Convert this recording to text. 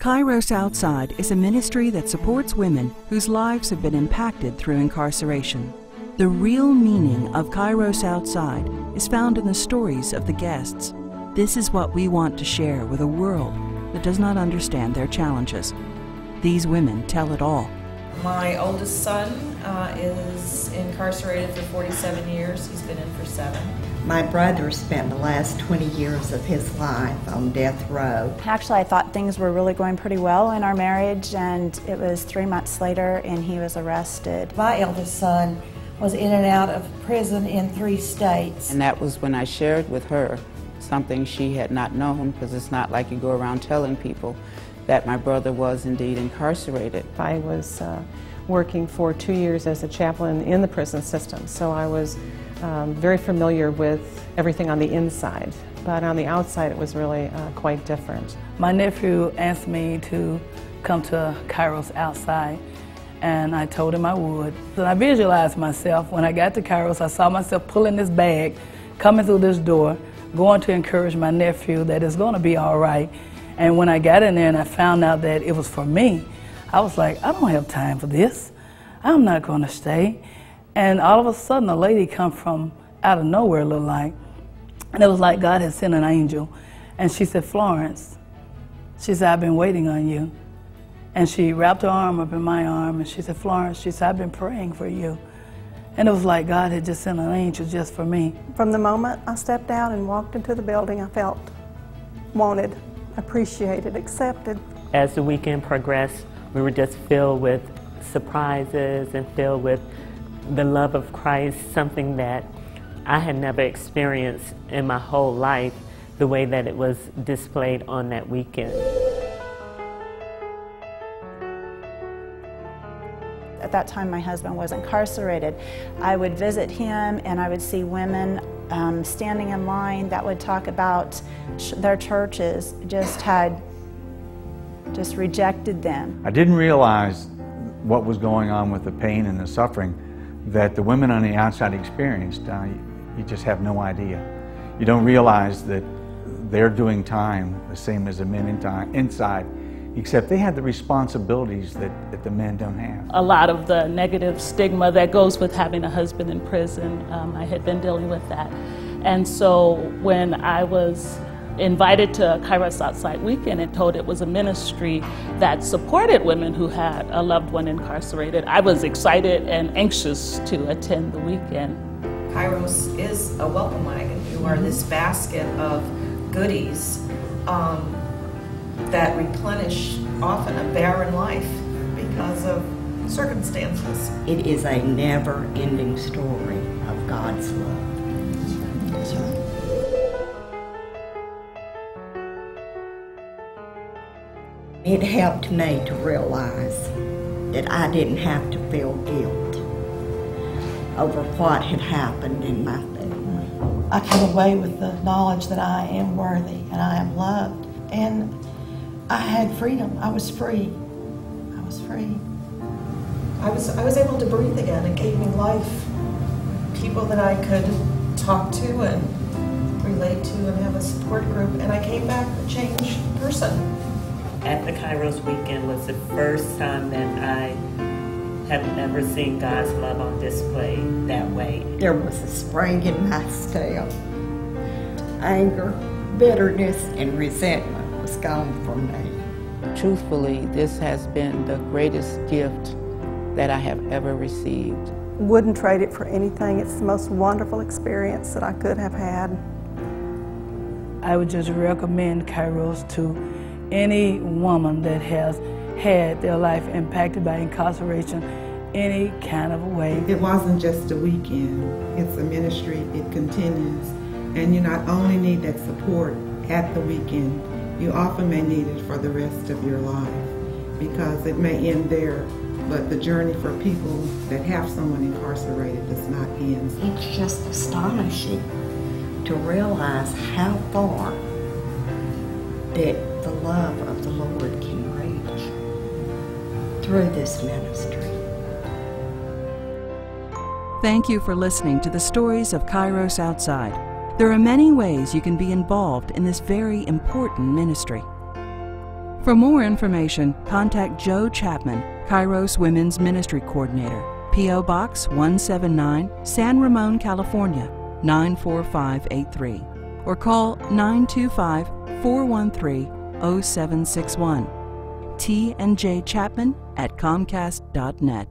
Kairos Outside is a ministry that supports women whose lives have been impacted through incarceration. The real meaning of Kairos Outside is found in the stories of the guests. This is what we want to share with a world that does not understand their challenges. These women tell it all. My oldest son is incarcerated for 47 years. He's been in for 7. My brother spent the last 20 years of his life on death row. Actually, I thought things were really going pretty well in our marriage, and it was 3 months later and he was arrested. My eldest son was in and out of prison in 3 states. And that was when I shared with her something she had not known, because it's not like you go around telling people that my brother was indeed incarcerated. I was working for 2 years as a chaplain in the prison system, so I was very familiar with everything on the inside, but on the outside it was really quite different. My nephew asked me to come to Kairos Outside, and I told him I would. So I visualized myself. When I got to Kairos, I saw myself pulling this bag, coming through this door, going to encourage my nephew that it's going to be all right. And when I got in there and I found out that it was for me, I was like, I don't have time for this. I'm not going to stay. And all of a sudden, a lady come from out of nowhere, it looked like. And it was like God had sent an angel. And she said, Florence, she said, I've been waiting on you. And she wrapped her arm up in my arm, and she said, Florence, she said, I've been praying for you. And it was like God had just sent an angel just for me. From the moment I stepped out and walked into the building, I felt wanted, appreciated, accepted. As the weekend progressed, we were just filled with surprises and filled with the love of Christ, something that I had never experienced in my whole life, the way that it was displayed on that weekend. At that time, my husband was incarcerated. I would visit him and I would see women standing in line that would talk about their churches just rejected them. I didn't realize what was going on with the pain and the suffering that the women on the outside experienced. You just have no idea. You don't realize that they're doing time the same as the men inside, except they had the responsibilities that the men don't have. A lot of the negative stigma that goes with having a husband in prison, I had been dealing with that. And so when I was invited to Kairos Outside Weekend and told it was a ministry that supported women who had a loved one incarcerated, I was excited and anxious to attend the weekend. Kairos is a welcome wagon. You are this basket of goodies that replenish often a barren life because of circumstances. It is a never-ending story of God's love. That's right. It helped me to realize that I didn't have to feel guilt over what had happened in my family. I came away with the knowledge that I am worthy and I am loved. And I had freedom. I was free. I was free. I was able to breathe again. It gave me life. People that I could talk to and relate to and have a support group. And I came back a changed person. At the Kairos weekend was the first time that I have ever seen God's love on display that way. There was a spring in my step. Anger, bitterness, and resentment was gone from me. Truthfully, this has been the greatest gift that I have ever received. Wouldn't trade it for anything. It's the most wonderful experience that I could have had. I would just recommend Kairos to any woman that has had their life impacted by incarceration any kind of a way. It wasn't just a weekend. It's a ministry. It continues. And you not only need that support at the weekend, you often may need it for the rest of your life, because it may end there, but the journey for people that have someone incarcerated does not end. It's just astonishing to realize how far that the love of the Lord can reach through this ministry. Thank you for listening to the stories of Kairos Outside. There are many ways you can be involved in this very important ministry. For more information, contact Joe Chapman, Kairos Women's Ministry Coordinator, P.O. Box 179, San Ramon, California, 94583, or call 925-413-0761. T&J Chapman at Comcast.net.